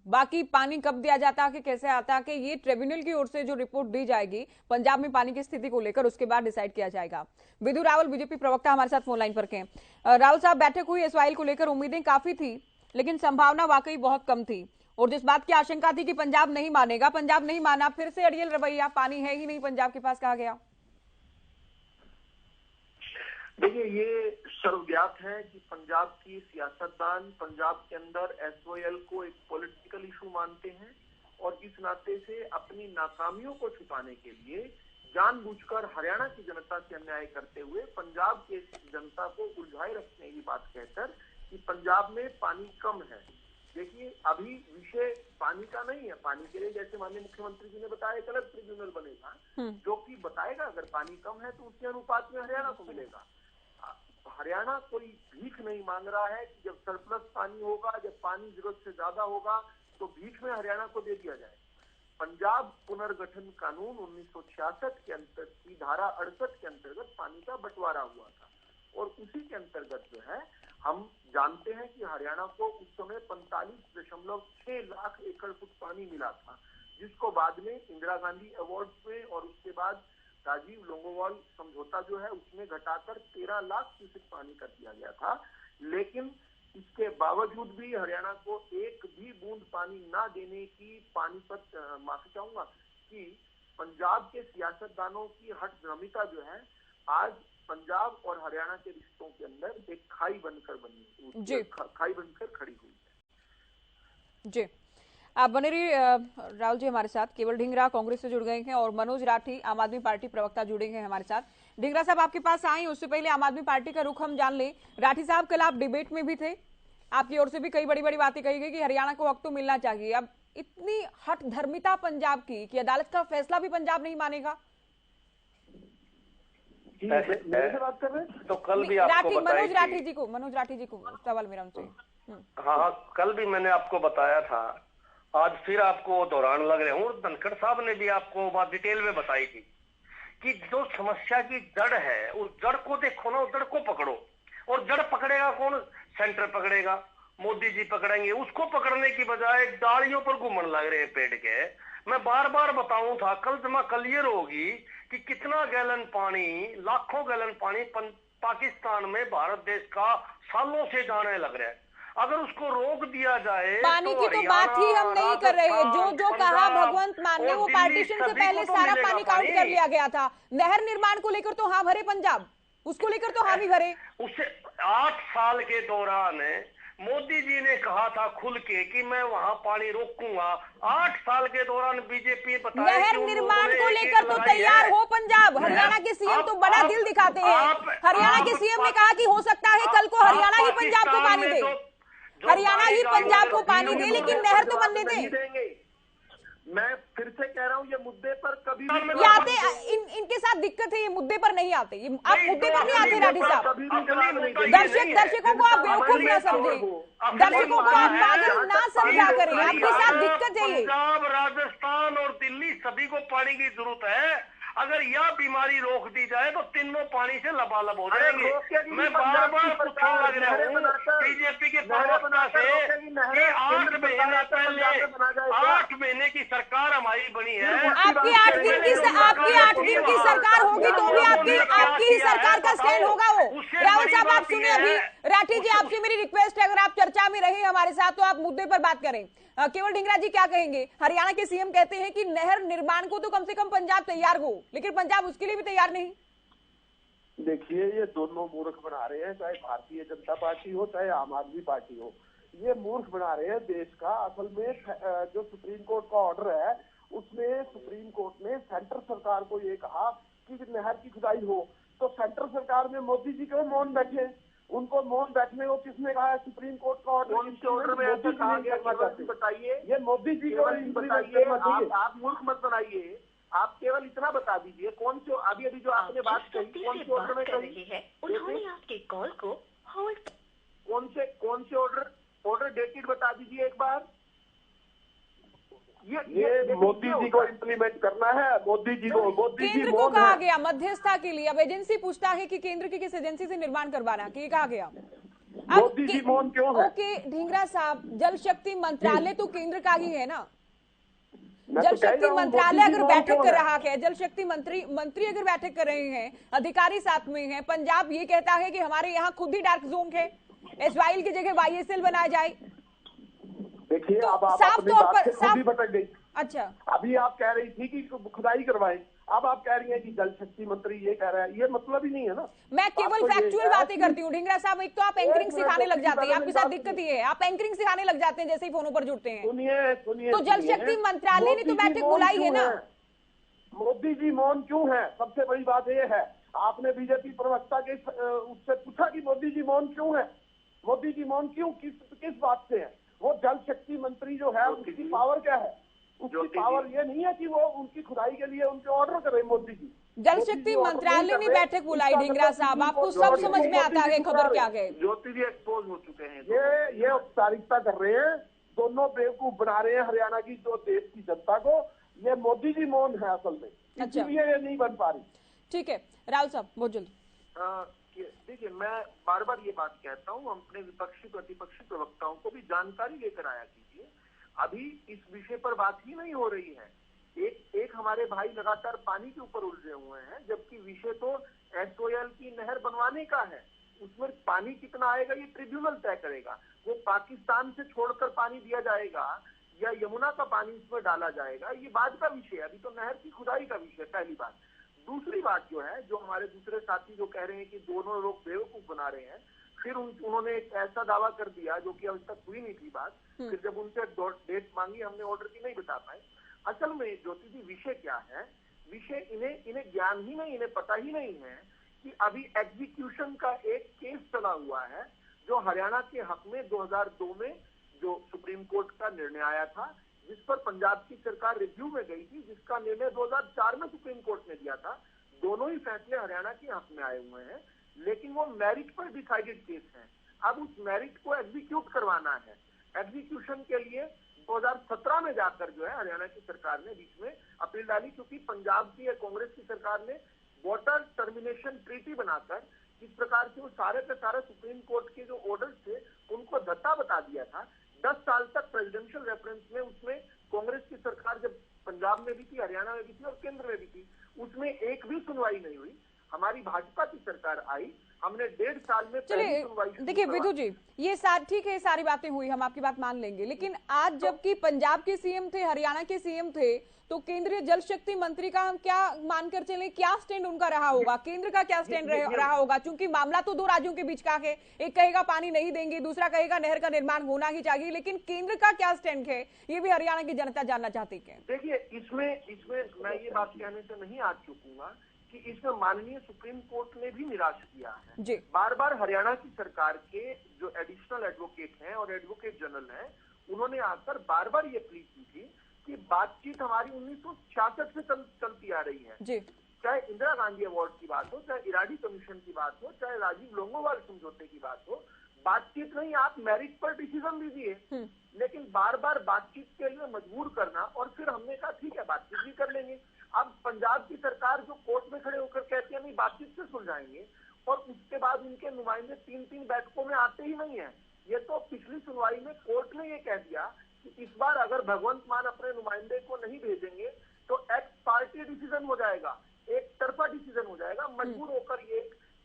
बाकी पानी कब दिया जाता है कि कैसे आता है कि ये ट्रिब्यूनल की ओर से जो रिपोर्ट दी जाएगी पंजाब में पानी की स्थिति को लेकर उसके बाद डिसाइड किया जाएगा। विधु रावल बीजेपी प्रवक्ता हमारे साथ फोन लाइन पर के। रावल साहब, बैठक हुई, एसवाइल को लेकर उम्मीदें काफी थी लेकिन संभावना वाकई बहुत कम थी, और जिस बात की आशंका थी कि पंजाब नहीं मानेगा, पंजाब नहीं माना, फिर से अड़ियल रवैया, पानी है ही नहीं पंजाब के पास, कहा गया। देखिए, ये सर्वज्ञात है कि पंजाब की सियासतदान पंजाब के अंदर एसओएल को एक पॉलिटिकल इशू मानते हैं, और इस नाते से अपनी नाकामियों को छुपाने के लिए जानबूझकर हरियाणा की जनता से अन्याय करते हुए पंजाब के जनता को उलझाए रखने की बात कहकर कि पंजाब में पानी कम है। देखिए, अभी विषय पानी का नहीं है। पानी के लिए जैसे माननीय मुख्यमंत्री जी ने बताया एक अलग ट्रिब्यूनल बनेगा जो कि बताएगा अगर पानी कम है तो उसी अनुपात में हरियाणा को मिलेगा। हरियाणा कोई भीख नहीं मांग रहा है कि जब सरप्लस पानी होगा, जब पानी जरूरत से ज्यादा होगा तो भीख में हरियाणा को दे दिया जाए। पंजाब पुनर्गठन कानून 1966 के अंतर्गत की धारा 68 के अंतर्गत पानी का बंटवारा हुआ था, और उसी के अंतर्गत जो है हम जानते हैं कि हरियाणा को उस समय 45.6 लाख एकड़ फुट पानी मिला था, जिसको बाद में इंदिरा गांधी अवार्ड में और उसके बाद राजीव लोंगोवाल समझौता जो है उसमें घटाकर 13 लाख क्यूसेक पानी कर दिया गया था। लेकिन इसके बावजूद भी हरियाणा को एक भी बूंद पानी ना देने की पानीपत माफी चाहूंगा कि पंजाब के सियासतदानों की हठधर्मिता जो है आज पंजाब और हरियाणा के रिश्तों के अंदर एक खाई बनकर खड़ी हुई है। जी, आप बने रहिए राहुल जी हमारे साथ। केवल ढींगरा कांग्रेस से जुड़ गए हैं और मनोज राठी आम आदमी पार्टी प्रवक्ता जुड़े हैं हमारे साथ। ढींगरा साहब आपके पास आए, उससे पहले आम आदमी पार्टी का रुख हम जान लें। राठी साहब कल आप डिबेट में भी थे, आपकी ओर से भी कई बड़ी बड़ी बातें कही गई कि हरियाणा को हक तो मिलना चाहिए। अब इतनी हठ धर्मिता पंजाब की कि अदालत का फैसला भी पंजाब नहीं मानेगा। मेरे से बात कर रहे हैं? तो कल भी आपको मनोज राठी जी को सवाल मेरा उनसे। हाँ, कल भी मैंने आपको बताया था, आज फिर आपको दोहराने लग रहे हूँ। धनखड़ साहब ने भी आपको बात डिटेल में बताई थी कि जो समस्या की जड़ है उस जड़ को देखो ना, उस जड़ को पकड़ो। और जड़ पकड़ेगा कौन? सेंटर पकड़ेगा, मोदी जी पकड़ेंगे। उसको पकड़ने की बजाय डालियों पर घूमने लग रहे हैं पेड़ के। मैं बार बार बताऊं था, कल जमा क्लियर होगी कि कितना गैलन पानी, लाखों गैलन पानी पाकिस्तान में भारत देश का सालों से जाने लग रहा है। अगर उसको रोक दिया जाए पानी की तो बात ही हम नहीं कर रहे हैं। जो कहा भगवंत मान ने, वो पार्टीशन से पहले सारा पानी काउंट कर लिया गया था। नहर निर्माण को लेकर तो हाँ भरे पंजाब, उसको लेकर तो हाँ भी भरे। उससे 8 साल के दौरान मोदी जी ने कहा था खुल के कि मैं वहां पानी रोकूंगा। 8 साल के दौरान बीजेपी बताया नहर निर्माण को लेकर तो तैयार हो पंजाब। हरियाणा के सीएम तो बड़ा दिल दिखाते हैं। हरियाणा के सीएम ने कहा कि हो सकता है कल को हरियाणा ही पंजाब को पानी दे, हरियाणा ही पंजाब को पानी दे, लेकिन नहर तो बनने दे। मैं फिर से कह रहा हूँ, ये मुद्दे पर कभी भी आते इनके साथ दिक्कत है, ये मुद्दे पर नहीं आते। ये आप मुद्दे पर नहीं आते राठी साहब। दर्शकों को आप बेवकूफ ना समझे, दर्शकों को आप पागल ना समझा करें, आपके साथ दिक्कत है। ये पंजाब, राजस्थान और दिल्ली सभी को पानी की जरूरत है। अगर यह बीमारी रोक दी जाए तो तीनों पानी से लबालब हो जाएंगे। मैं बार बार पूछने लग रहा हूँ बीजेपी के प्रवक्ता से कि 8 महीने पहले 8 महीने की सरकार हमारी बनी है। आपकी 8 दिन की सरकार होगी तो भी आपकी ही सरकार का स्टैंड होगा वो। राहुल साहब आप सुनिए, अभी राठी जी आपसे मेरी रिक्वेस्ट है, अगर आप चर्चा में रहे हमारे साथ तो आप मुद्दे पर बात करें। केवल ढींगरा जी क्या कहेंगे? हरियाणा के सीएम कहते हैं कि नहर निर्माण को तो कम से कम पंजाब तैयार हो, लेकिन पंजाब उसके लिए भी तैयार नहीं। देखिए, ये दोनों मूर्ख बना रहे हैं, चाहे भारतीय जनता पार्टी हो चाहे आम आदमी पार्टी हो। ये मूर्ख बना रहे हैं देश का। असल में जो सुप्रीम कोर्ट का ऑर्डर है उसमें सुप्रीम कोर्ट ने सेंटर सरकार को ये कहा कि नहर की खुदाई हो, तो सेंटर सरकार में मोदी जी क्यों मौन बैठे? उनको मौन बैठने को किसने कहा है? सुप्रीम कोर्ट का ऑर्डर। कौन से ऑर्डर में ऐसा कहा गया? बताइए, ये मोदी जी को बताइए। आप मूर्ख मत बनाइए, आप केवल इतना बता दीजिए कौन से अभी जो आपने बात कही कौन से ऑर्डर में कही है? उन्होंने आपके कॉल को होल्ड कौन से ऑर्डर डेटेड बता दीजिए एक बार। ये मोदी जी को इम्प्लीमेंट करना है। मोदी जी केंद्र को कहा गया मध्यस्थता के लिए। अब एजेंसी पूछता है कि केंद्र की किस एजेंसी से निर्माण करवाना, कि कहा गया। मोदी जी मौन क्यों है? ओके ढींगरा साहब, जल शक्ति मंत्रालय तो केंद्र का ही है ना। जल शक्ति मंत्रालय अगर बैठक कर रहा है, जल शक्ति मंत्री अगर बैठक कर रहे हैं, अधिकारी साथ में हैं, पंजाब ये कहता है कि हमारे यहाँ खुद ही डार्क जोन है, एसवाइल की जगह YSL बनाया जाए। देखिए, तो अब आप साफ अपनी तौर बात पर से खुद ही भटक गई। अच्छा, अभी आप कह रही थी कि खुदाई करवाएं, अब आप कह रही हैं कि जल शक्ति मंत्री ये कह रहा है। ये मतलब ही नहीं है ना। मैं केवल फैक्चुअल बातें करती हूँ ढींगरा साहब। एक तो आप एंकरिंग सिखाने लग जाते हैं, आपके साथ दिक्कत ये है, आप एंकरिंग सिखाने लग जाते हैं जैसे ही फोनों पर जुड़ते हैं। सुनिए, तो जल शक्ति मंत्रालय ने तो बैठक बुलाई है ना। मोदी जी मौन क्यों है? सबसे बड़ी बात ये है, आपने बीजेपी प्रवक्ता के उससे पूछा कि मोदी जी मौन क्यों है? मोदी जी मौन क्यों, किस बात से है? वो जल शक्ति मंत्री जो है उसकी पावर क्या है? उसकी पावर ये नहीं है कि वो उनकी खुदाई के लिए उनके ऑर्डर करे मोदी जी। जल शक्ति मंत्रालय ने बैठक बुलाई ढींगरा साहब, आपको सब समझ में आता है खबर क्या है? ज्योति जी एक्सपोज हो चुके हैं। ये औपचारिकता कर रहे हैं, दोनों बेवकूफ बना रहे हैं हरियाणा की जो देश की जनता को। ये मोदी जी मौन है असल में, इसलिए ये नहीं बन पा रही। ठीक है राहुल साहब, बहुत जल्दी। देखिए, मैं बार बार ये बात कहता हूँ, अपने विपक्षी प्रतिपक्षी प्रवक्ताओं को भी जानकारी लेकर आया कीजिए। अभी इस विषय पर बात ही नहीं हो रही है। एक हमारे भाई लगातार पानी के ऊपर उलझे हुए हैं, जबकि विषय तो SOL की नहर बनवाने का है। उसमें पानी कितना आएगा ये ट्रिब्यूनल तय करेगा। वो पाकिस्तान से छोड़कर पानी दिया जाएगा या यमुना का पानी इसमें डाला जाएगा, ये बाद का विषय है। अभी तो नहर की खुदाई का विषय, पहली बात। दूसरी बात जो है, जो हमारे दूसरे साथी जो कह रहे हैं कि दोनों लोग बेवकूफ बना रहे हैं, फिर उन्होंने एक ऐसा दावा कर दिया जो कि अभी तक हुई नहीं थी बात। फिर जब उनसे डेट मांगी, हमने ऑर्डर की, नहीं बता पाए। असल में ज्योति जी विषय क्या है, विषय इन्हें ज्ञान ही नहीं, इन्हें पता ही नहीं है कि अभी एग्जीक्यूशन का एक केस चला हुआ है जो हरियाणा के हक में 2002 में जो सुप्रीम कोर्ट का निर्णय आया था, जिस पर पंजाब की सरकार रिव्यू में गई थी, जिसका निर्णय 2004 में सुप्रीम कोर्ट ने दिया था। दोनों ही फैसले हरियाणा के हक में आए हुए हैं, लेकिन वो मेरिट पर डिसाइडेड केस है। अब उस मेरिट को एग्जीक्यूट करवाना है। एग्जीक्यूशन के लिए 2017 में जाकर जो है हरियाणा की सरकार ने बीच में अपील डाली, क्योंकि पंजाब की कांग्रेस की सरकार ने वाटर टर्मिनेशन ट्रीटी बनाकर इस प्रकार से वो सारे के सारे सुप्रीम कोर्ट के जो ऑर्डर्स थे उनको धत्ता बता दिया था। 10 साल तक प्रेसिडेंशियल रेफरेंस में उसमें कांग्रेस की सरकार जब पंजाब में भी थी, हरियाणा में भी थी और केंद्र में भी थी, उसमें एक भी सुनवाई नहीं हुई। हमारी भाजपा की सरकार आई, हमने 1.5 साल में पहली सुनवाई। देखिए विधु जी, ये ठीक है, सारी बातें हुई, हम आपकी बात मान लेंगे, लेकिन आज जबकि पंजाब के सीएम थे, हरियाणा के सीएम थे, तो केंद्रीय जल शक्ति मंत्री का हम क्या मानकर चलें, क्या स्टैंड उनका रहा होगा, केंद्र का क्या स्टैंड रहा होगा? क्योंकि मामला तो दो राज्यों के बीच का है, एक कहेगा पानी नहीं देंगे, दूसरा कहेगा नहर का निर्माण होना ही चाहिए, लेकिन केंद्र का क्या स्टैंड है, ये भी हरियाणा की जनता जानना चाहती है। देखिए, इसमें मैं ये बात कहने से नहीं आ चुकूंगा कि इसमें माननीय सुप्रीम कोर्ट ने भी निराश किया है। बार बार हरियाणा की सरकार के जो एडिशनल एडवोकेट हैं और एडवोकेट जनरल हैं, उन्होंने आकर बार बार ये प्लीज की थी कि बातचीत हमारी 1966 से चलती आ रही है। चाहे इंदिरा गांधी अवार्ड की बात हो, चाहे इराडी कमीशन की बात हो, चाहे राजीव लोंगोवाल समझौते की बात हो, बातचीत नहीं, आप मेरिट पर डिसीजन दीजिए। लेकिन बार बार बातचीत के लिए मजबूर करना, और फिर हमने कहा ठीक है बातचीत भी कर लेंगे। अब पंजाब की सरकार जो कोर्ट में खड़े होकर कहती है नहीं बातचीत से सुलझाएंगे, और उसके बाद उनके नुमाइंदे 3-3 बैठकों में आते ही नहीं है। ये तो पिछली सुनवाई में कोर्ट ने ये कह दिया कि इस बार अगर भगवंत मान अपने नुमाइंदे को नहीं भेजेंगे तो एक्स पार्टी डिसीजन हो जाएगा, एक तरफा डिसीजन हो जाएगा। मजबूर होकर ये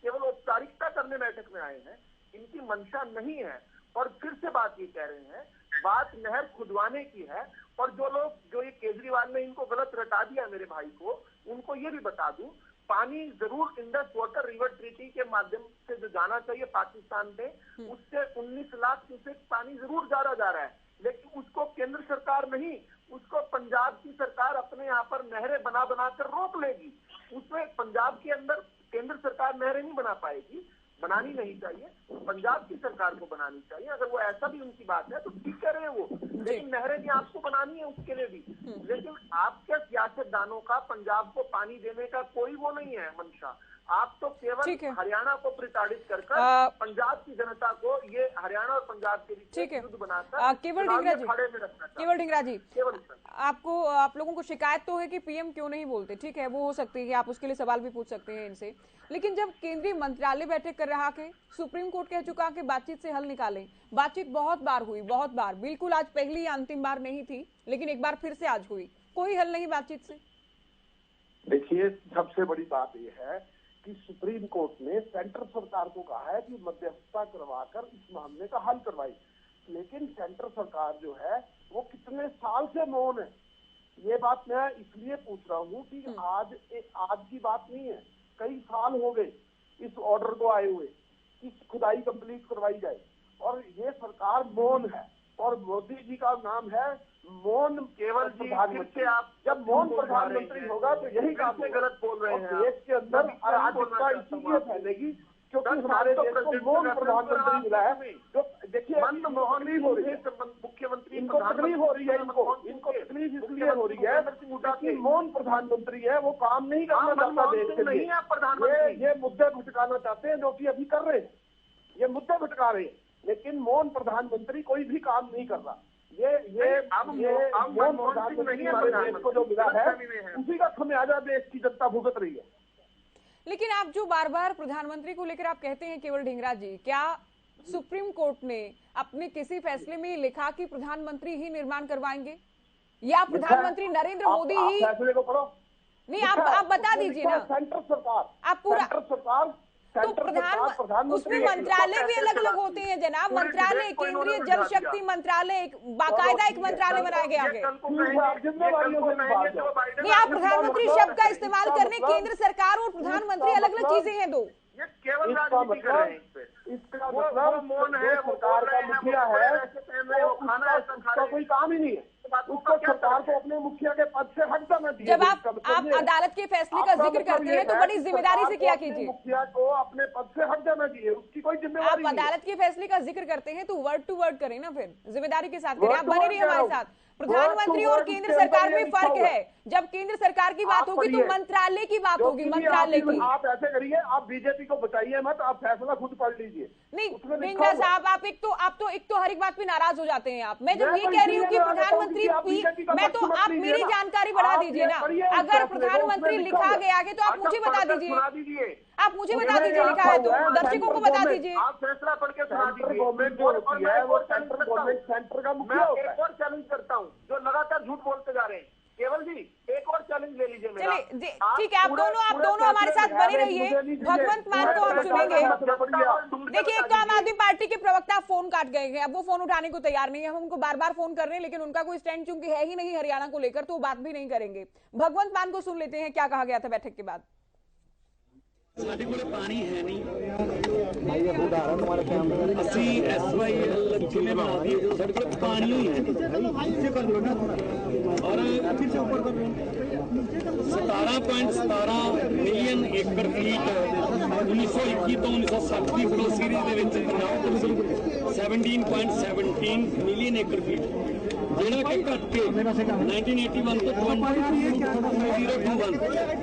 केवल औपचारिकता करने बैठक में आए हैं, इनकी मंशा नहीं है। और फिर से बात ये कह रहे हैं, बात नहर खुदवाने की है। और जो ये केजरीवाल ने इनको गलत रटा दिया मेरे भाई को, उनको ये भी बता दूं, पानी जरूर इंडस वाटर रिवर ट्रीटी के माध्यम से जो जाना चाहिए पाकिस्तान पे, उससे 19 लाख क्यूसेक पानी जरूर जा रहा है, लेकिन उसको केंद्र सरकार नहीं, उसको पंजाब की सरकार अपने यहाँ पर नहरें बना कर रोक लेगी। उसमें पंजाब के अंदर केंद्र सरकार नहरें नहीं बना पाएगी, बनानी नहीं चाहिए, पंजाब की सरकार को बनानी चाहिए। अगर वो ऐसा भी उनकी बात है तो ठीक कह रहे हैं वो, लेकिन नहरें भी आपको बनानी है उसके लिए भी। लेकिन आपके सियासतदानों का पंजाब को पानी देने का कोई वो नहीं है मंशा। आप तो केवल हरियाणा को प्रताड़ित कर पंजाब की जनता को ये हरियाणा और पंजाब के बीच युद्ध बनाकर केवल ढींगरा जी, आप लोगों को शिकायत तो है कि पीएम क्यों नहीं बोलते, ठीक है, वो हो सकती है कि आप उसके लिए सवाल भी पूछ सकते हैं इनसे, लेकिन जब केंद्रीय मंत्रालय बैठक कर रहा है, सुप्रीम कोर्ट कह चुका कि बातचीत से हल निकालें, बातचीत बहुत बार हुई, बहुत बार, बिल्कुल आज पहली या अंतिम बार नहीं थी, लेकिन एक बार फिर से आज हुई, कोई हल नहीं बातचीत से। देखिए, सबसे बड़ी बात यह है कि सुप्रीम कोर्ट ने सेंट्रल सरकार को कहा है कि मध्यस्थता करवाकर इस मामले का हल करवाई, लेकिन सेंट्रल सरकार जो है वो कितने साल से मौन है। ये बात मैं इसलिए पूछ रहा हूँ कि आज की बात नहीं है, कई साल हो गए इस ऑर्डर को आए हुए कि खुदाई कंप्लीट करवाई जाए, और ये सरकार मौन है। और मोदी जी का नाम है मौन केवल प्रधानमंत्री। आप जब मौन प्रधानमंत्री होगा तो यही काम से गलत बोल रहे हैं। देश के अंदर अराजकता इसीलिए फैलेगी क्योंकि हमारे देश को मौन प्रधानमंत्री मिला है। जो देखिए तकलीफ हो रही है, मुख्यमंत्री इनको तकलीफ हो रही है, इनको तकलीफ इसलिए हो रही है क्योंकि मौन प्रधानमंत्री है, वो काम नहीं करना चाहता देश के लिए। ये मुद्दे भटकाना चाहते हैं जो कि अभी कर रहे हैं, ये मुद्दे भटका रहे हैं, लेकिन मौन प्रधानमंत्री कोई भी काम नहीं कर रहा। ये मौन प्रधानमंत्री हमारे देश को जो मिला है उसी का खमियाजा देश की जनता भुगत रही है। लेकिन आप जो बार बार प्रधानमंत्री को लेकर आप कहते हैं केवल ढींगरा जी, क्या सुप्रीम कोर्ट ने अपने किसी फैसले में लिखा कि प्रधानमंत्री ही निर्माण करवाएंगे, या प्रधानमंत्री नरेंद्र मोदी ही? फैसले को पढ़ो। नहीं, आप बता दीजिए ना। सेंट्रल सरकार, आप पूरा सरकार तो उसमें मंत्रालय भी अलग अलग होते हैं जनाब। मंत्रालय, केंद्रीय जल शक्ति मंत्रालय, बाकायदा एक मंत्रालय बनाया गया है। नहीं, आप प्रधानमंत्री शब्द का इस्तेमाल करने, केंद्र सरकार और प्रधानमंत्री अलग अलग चीजें हैं दो। ये केवल राजनीति कर रहे हैं। इसका मतलब मौन है, वो सरकार का मुखिया है, उसका कोई काम ही नहीं है। उसको सरकार को अपने मुखिया के पद से हट जाना चाहिए। जब आप अदालत के फैसले का जिक्र करते हैं तो बड़ी जिम्मेदारी से क्या कीजिए। मुखिया को अपने पद से हट जाना चाहिए, उसकी कोई जिम्मेदारी। आप अदालत के फैसले का जिक्र करते हैं तो वर्ड टू वर्ड करें ना, फिर जिम्मेदारी के साथ करें। आप बने रहिए हमारे साथ। प्रधानमंत्री और केंद्र सरकार में फर्क है। जब केंद्र सरकार की बात होगी तो मंत्रालय की बात होगी, मंत्रालय की। आप ऐसे करिए, आप बीजेपी को बताइए मत, आप फैसला खुद पढ़ लीजिए। नहीं ढींगरा साहब, आप एक तो हर एक बात पे नाराज हो जाते हैं आप। मैं जब ये कह रही हूँ कि प्रधानमंत्री, मैं तो आप मेरी जानकारी बढ़ा दीजिए ना। अगर प्रधानमंत्री लिखा गया है तो आप मुझे बता दीजिए, आप मुझे बता दीजिए लिखा है तो दर्शकों को बता दीजिए। आप फैसला पढ़ के सुना दीजिए। गवर्नमेंट जो होती है वो सेंटर का मुखिया होता है। एक और चैलेंज करता हूँ जो लगातार झूठ बोलते जा रहे हैं। केवल जी एक और चैलेंज ले लीजिए मेरा। चलिए ठीक है, आप दोनों हमारे साथ बने रहिए। भगवंत मान को हम सुनेंगे। देखिए, एक तो आम आदमी पार्टी के प्रवक्ता फोन काट गए हैं, अब वो फोन उठाने को तैयार नहीं है। हम उनको बार बार फोन कर रहे हैं लेकिन उनका कोई स्टैंड चूंकि है ही नहीं हरियाणा को लेकर, तो वो बात भी नहीं करेंगे। भगवंत मान को सुन लेते हैं क्या कहा गया था बैठक के बाद। ਸਾਡੇ ਕੋਲ ਪਾਣੀ ਹੈ ਨਹੀਂ ਅਸੀਂ SYL ਕਿਵੇਂ ਬਣਾ ਦਈਏ ਜਦੋਂ ਸਾਡੇ ਕੋਲ ਪਾਣੀ ਹੀ ਹੈ ਔਰ 17.17 ਮਿਲੀਅਨ ਏਕੜ ਫੀਟ 1921 ਤੋਂ 1960 ਦੀ ਫਲੋ ਸੀਰੀਜ਼ ਦੇ ਵਿੱਚ ਨਾਮ 17.17 ਮਿਲੀਅਨ ਏਕੜ ਫੀਟ ਜਿਹੜਾ ਕਿ ਘਟ ਕੇ 1981 ਤੋਂ 2021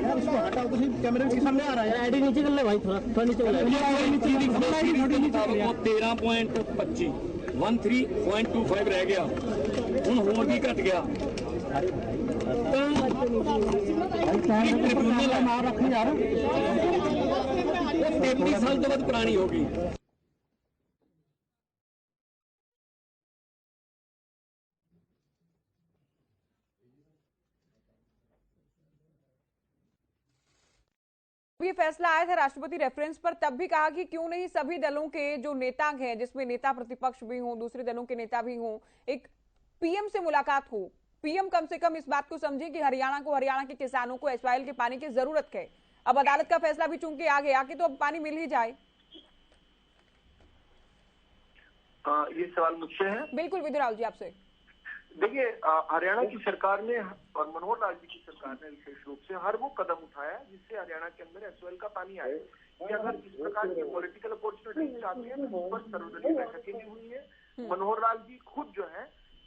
उसको हटाओ, तो कैमरे के सामने आ रहा है। एडी नीचे कर ले भाई, थोड़ा नीचे कर ले। 13.25 13.25 रह गया, ਹੁਣ ਹੋਰ ਵੀ ਘਟ ਗਿਆ। ट्रिब्यूनल ना रख यार, 33 साल तो बाद पुरानी होगी। ये फैसला आया था राष्ट्रपति रेफरेंस पर, तब भी कहा कि क्यों नहीं सभी दलों के जो नेता हैं, जिसमें नेता प्रतिपक्ष भी हों, दूसरे दलों के नेता भी हों, एक पीएम से मुलाकात हो। पीएम कम से कम इस बात को समझे कि हरियाणा के किसानों को एसवाईएल के पानी की जरूरत है। अब अदालत का फैसला भी चूंकि आ गया कि तो अब पानी मिल ही जाए। ये सवाल मुझसे है। बिल्कुल विधुराव जी, आपसे। देखिए, हरियाणा की सरकार ने और मनोहर लाल जी की सरकार ने विशेष रूप से हर वो कदम उठाया जिससे हरियाणा के अंदर एसवाईएल का पानी आए। कि अगर इस प्रकार की पॉलिटिकल अपॉर्चुनिटी चाहते हैं तो उस पर सर्वदलीय बैठकें भी हुई है। मनोहर लाल जी खुद जो है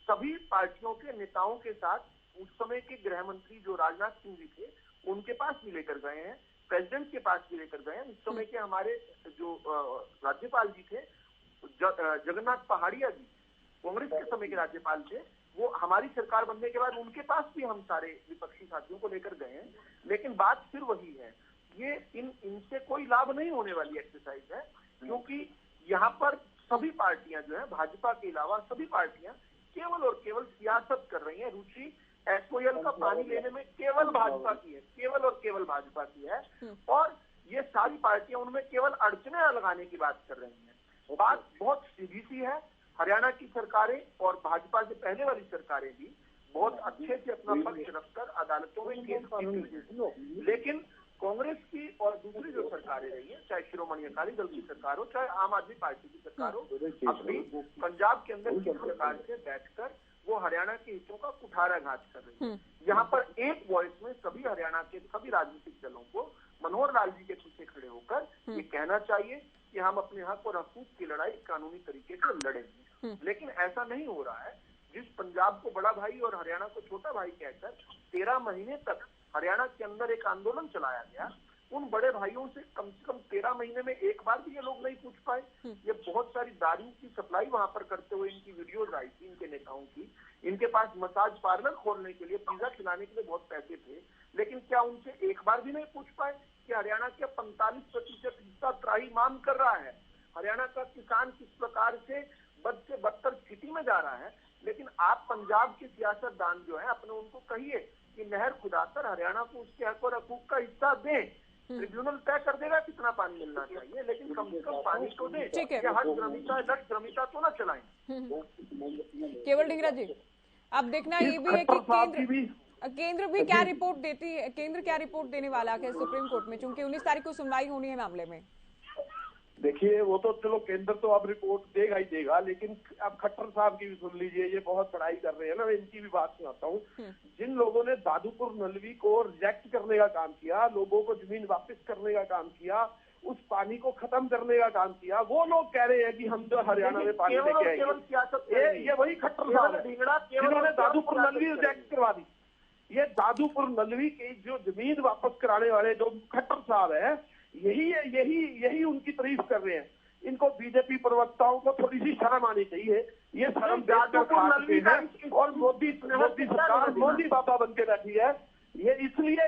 सभी पार्टियों के नेताओं के साथ उस समय के गृह मंत्री जो राजनाथ सिंह जी थे उनके पास भी लेकर गए हैं, प्रेसिडेंट के पास भी लेकर गए हैं। इस समय के हमारे जो राज्यपाल जी थे जगन्नाथ पहाड़िया जी, कांग्रेस के समय के राज्यपाल थे, वो हमारी सरकार बनने के बाद उनके पास भी हम सारे विपक्षी साथियों को लेकर गए हैं। लेकिन बात फिर वही है, ये इनसे कोई लाभ नहीं होने वाली एक्सरसाइज है, क्योंकि यहाँ पर सभी पार्टियां जो है, भाजपा के अलावा सभी पार्टियां केवल और केवल सियासत कर रही हैं। रुचि एसओएल का पानी लेने में केवल भाजपा की है, केवल और केवल भाजपा की है। और ये सारी पार्टियां उनमें केवल अड़चने लगाने की बात कर रही हैं। बात बहुत सीधी सी है। हरियाणा की सरकारें और भाजपा से पहले वाली सरकारें भी बहुत अच्छे से अपना पक्ष रखकर अदालतों में केस जीती, लेकिन कांग्रेस की और दूसरी जो सरकारें रही हैं, चाहे शिरोमणि अकाली दल की सरकार हो, चाहे आम आदमी पार्टी की सरकार हो, अभी पंजाब के अंदर किस प्रकार से बैठकर वो हरियाणा के हितों का कुठाराघात कर रही है। यहाँ पर एक वॉइस में सभी हरियाणा के सभी राजनीतिक दलों को मनोहर लाल जी के पीछे खड़े होकर ये कहना चाहिए कि हम अपने हक और हकूक की लड़ाई कानूनी तरीके से लड़ेंगे। लेकिन ऐसा नहीं हो रहा है। जिस पंजाब को बड़ा भाई और हरियाणा को छोटा भाई कहकर 13 महीने तक हरियाणा के अंदर एक आंदोलन चलाया गया, उन बड़े भाइयों से कम 13 महीने में एक बार भी ये लोग नहीं पूछ पाए। ये बहुत सारी दारू की सप्लाई वहां पर करते हुए इनकी वीडियोज आई थी, इनके नेताओं की। इनके पास मसाज पार्लर खोलने के लिए, पिज्जा खिलाने के लिए बहुत पैसे थे, लेकिन क्या उनसे एक बार भी नहीं पूछ पाए कि हरियाणा के 45% हिस्सा त्राही मांग कर रहा है, हरियाणा का किसान किस प्रकार से बद से बदतर स्थिति में जा रहा है। लेकिन आप पंजाब के सियासतदान जो है अपने उनको कहिए कि नहर खुदाकर हरियाणा को उसके हक और हकूक का हिस्सा दें, ट्रिब्यूनल तय कर देगा कितना पानी समाधान मिलना चाहिए, लेकिन कम से कम पानी तो दे। ठीक है। ये हर श्रमिता तो ना चलाएं। केवल ढींगरा जी, अब देखना ये भी है कि केंद्र भी क्या रिपोर्ट देती है, केंद्र क्या रिपोर्ट देने वाला है सुप्रीम कोर्ट में, क्योंकि 19 तारीख को सुनवाई होनी है मामले में। देखिए वो तो चलो केंद्र तो अब रिपोर्ट देगा ही देगा, लेकिन अब खट्टर साहब की भी सुन लीजिए, ये बहुत पढ़ाई कर रहे हैं ना, मैं इनकी भी बात सुनाता हूँ। जिन लोगों ने दादूपुर नलवी को रिजेक्ट करने का काम किया, लोगों को जमीन वापस करने का काम किया, उस पानी को खत्म करने का काम किया, वो लोग कह रहे हैं कि हम जो हरियाणा में पानी लेके आएंगे। ये वही खट्टर साहब है जिन्होंने दादूपुर नलवी रिजेक्ट करवा दी। ये दादूपुर नलवी की जो जमीन वापस कराने वाले जो खट्टर साहब है, यही उनकी तारीफ कर रहे हैं। इनको बीजेपी प्रवक्ताओं को थोड़ी सी शर्म आनी चाहिए। ये शर्म दादूपुर नलवी है और मोदी सरकार मोदी बाबा बन के बैठी है। ये इसलिए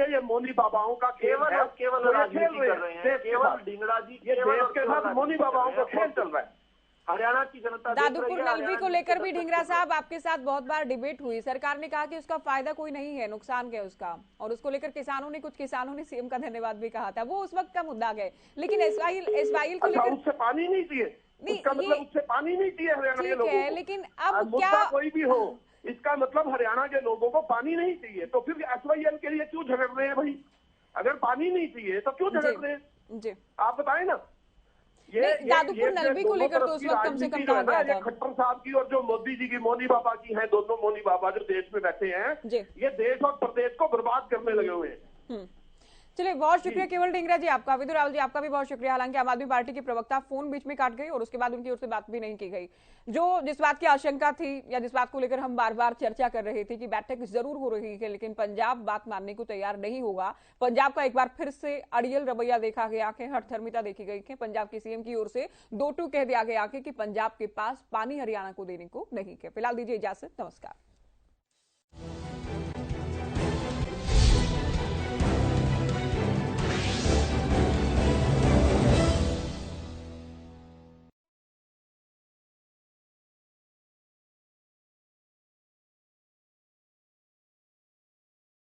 ये मोदी बाबाओं का खेल है, केवल राजनीति कर रहे हैं। केवल ढींगरा जी, ये देश के साथ मोदी बाबाओं का खेल चल रहा है। हरियाणा की जनता दादूपुर नलवी को लेकर भी ढींगरा साहब आपके साथ बहुत बार डिबेट हुई, सरकार ने कहा कि उसका फायदा कोई नहीं है, नुकसान क्या उसका, और उसको लेकर कुछ किसानों ने सीएम का धन्यवाद भी कहा था, वो उस वक्त का मुद्दा गए। लेकिन एसवाईएल को लेकर उससे पानी नहीं चाहिए, उसका मतलब उससे पानी नहीं चाहिए हरियाणा के लोगों को। लेकिन अब क्या कोई भी हो, इसका मतलब हरियाणा के लोगों को पानी नहीं चाहिए, तो फिर एसवाईएल के लिए क्यों झगड़ रहे हैं भाई? अगर पानी नहीं चाहिए तो क्यों झगड़ रहे हैं जी? आप बताएं ना। ये दादूपुर नलवी को लेकर तो उस वक्त कम से कम कहा गया था। खट्टर साहब की और जो मोदी जी की, मोदी बाबा की है, दोनों मोदी बाबा जो देश में बैठे हैं, ये देश और प्रदेश को बर्बाद करने लगे हुए हैं। चलिए, बहुत शुक्रिया केवल ढींगरा जी आपका। विदुर रावल जी आपका भी बहुत शुक्रिया। हालांकि आम आदमी पार्टी के प्रवक्ता फोन बीच में काट गई और उसके बाद उनकी ओर से बात भी नहीं की गई। जिस बात की आशंका थी या जिस बात को लेकर हम बार बार चर्चा कर रहे थे कि बैठक जरूर हो रही है, लेकिन पंजाब बात मानने को तैयार नहीं होगा। पंजाब का एक बार फिर से अड़ियल रवैया देखा गया कि हठधर्मिता देखी गई कि पंजाब की सीएम की ओर से 2-2 कह दिया गया कि पंजाब के पास पानी हरियाणा को देने को नहीं है। फिलहाल दीजिए इजाजत, नमस्कार।